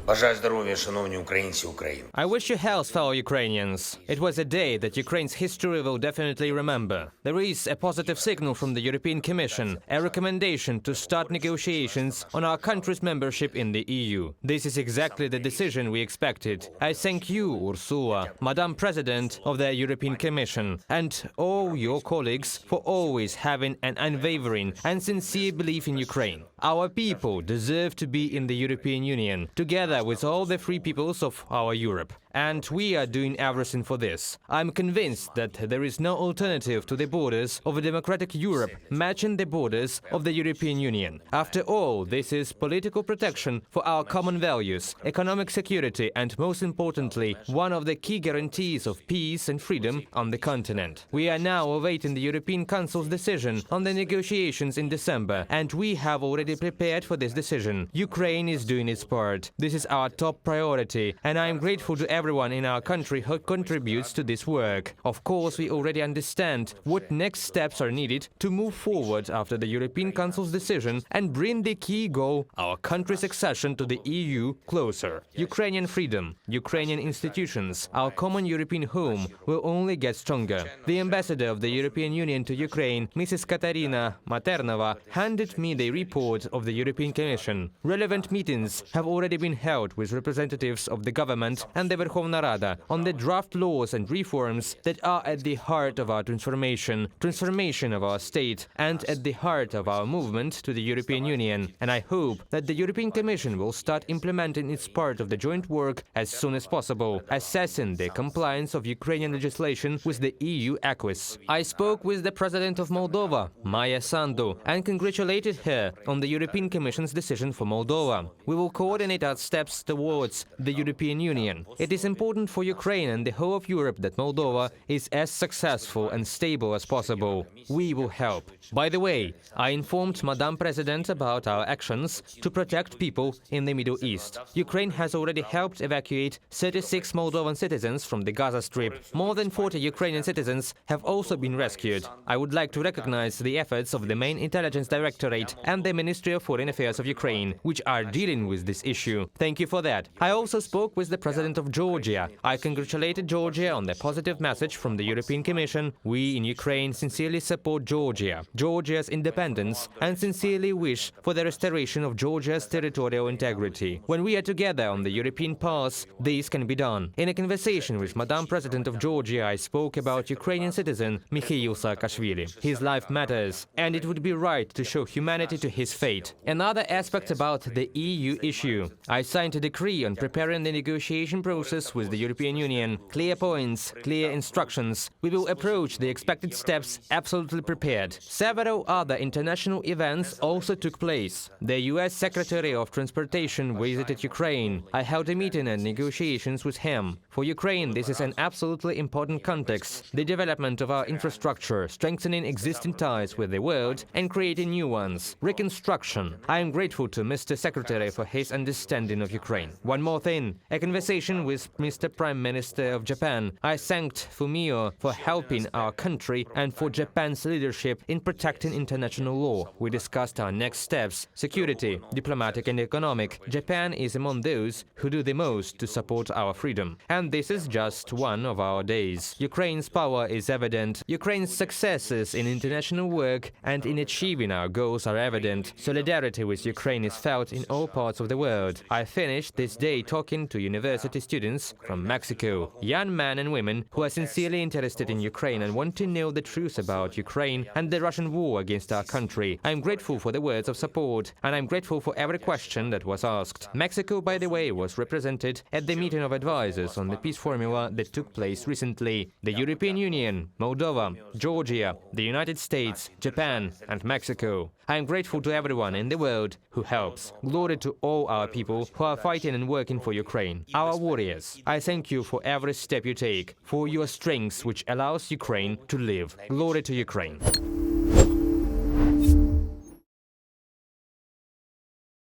Бажаю здоров'я, шановні українці України. I wish you health, fellow Ukrainians. It was a day that Ukraine's history will definitely remember. There is a positive signal from the European Commission, a recommendation to start negotiations on our country's membership in the EU. This is exactly the decision we expected. I thank you, Ursula, Madam President of the European Commission, and all your colleagues for always having an unwavering and sincere belief in Ukraine. Our people deserve to be in the European Union, together with all the free peoples of our Europe. And we are doing everything for this. I'm convinced that there is no alternative to the borders of a democratic Europe matching the borders of the European Union. After all, this is political protection for our common values, economic security, and most importantly, one of the key guarantees of peace and freedom on the continent. We are now awaiting the European Council's decision on the negotiations in December, and we have already prepared for this decision. Ukraine is doing its part. This is our top priority, and I am grateful to everyone in our country who contributes to this work. Of course, we already understand what next steps are needed to move forward after the European Council's decision and bring the key goal, our country's accession to the EU, closer. Ukrainian freedom, Ukrainian institutions, our common European home will only get stronger. The ambassador of the European Union to Ukraine, Mrs. Katarina Maternova, handed me the report of the European Commission. Relevant meetings have already been held with representatives of the government and the Verkhovna Rada on the draft laws and reforms that are at the heart of our transformation of our state, and at the heart of our movement to the European Union. And I hope that the European Commission will start implementing its part of the joint work as soon as possible, assessing the compliance of Ukrainian legislation with the EU acquis. I spoke with the President of Moldova, Maya Sandu, and congratulated her on the European Commission's decision for Moldova. We will coordinate our steps towards the European Union. It is important for Ukraine and the whole of Europe that Moldova is as successful and stable as possible. We will help. By the way, I informed Madam President about our actions to protect people in the Middle East. Ukraine has already helped evacuate 36 Moldovan citizens from the Gaza Strip. More than 40 Ukrainian citizens have also been rescued. I would like to recognize the efforts of the main intelligence directorate and the Ministry of Foreign Affairs of Ukraine, which are dealing with this issue. Thank you for that. I also spoke with the President of Georgia. I congratulated Georgia on the positive message from the European Commission. We in Ukraine sincerely support Georgia's independence, and sincerely wish for the restoration of Georgia's territorial integrity. When we are together on the European path, this can be done. In a conversation with Madam President of Georgia, I spoke about Ukrainian citizen Mikhail Saakashvili. His life matters, and it would be right to show humanity to his fate. Another aspect about the EU issue. I signed a decree on preparing the negotiation process with the European Union. Clear points, clear instructions. We will approach the expected steps absolutely prepared. Several other international events also took place. The U.S. Secretary of Transportation visited Ukraine. I held a meeting and negotiations with him. For Ukraine, this is an absolutely important context. The development of our infrastructure, strengthening existing ties with the world and creating new ones. Reconstruction. I am grateful to Mr. Secretary for his understanding of Ukraine. One more thing. A conversation with Mr. Prime Minister of Japan. I thanked Fumio for helping our country and for Japan's leadership in protecting international law. We discussed our next steps: security, diplomatic and economic. Japan is among those who do the most to support our freedom. And this is just one of our days. Ukraine's power is evident. Ukraine's successes in international work and in achieving our goals are evident. Solidarity with Ukraine is felt in all parts of the world. I finished this day talking to university students from Mexico, young men and women who are sincerely interested in Ukraine and want to know the truth about Ukraine and the Russian war against our country. I'm grateful for the words of support, and I'm grateful for every question that was asked. Mexico, by the way, was represented at the meeting of advisors on the peace formula that took place recently. The European Union, Moldova, Georgia, the United States, Japan, and Mexico. I'm grateful to everyone in the world who helps. Glory to all our people who are fighting and working for Ukraine, our warriors. I thank you for every step you take, for your strength which allows Ukraine to live. Glory to Ukraine.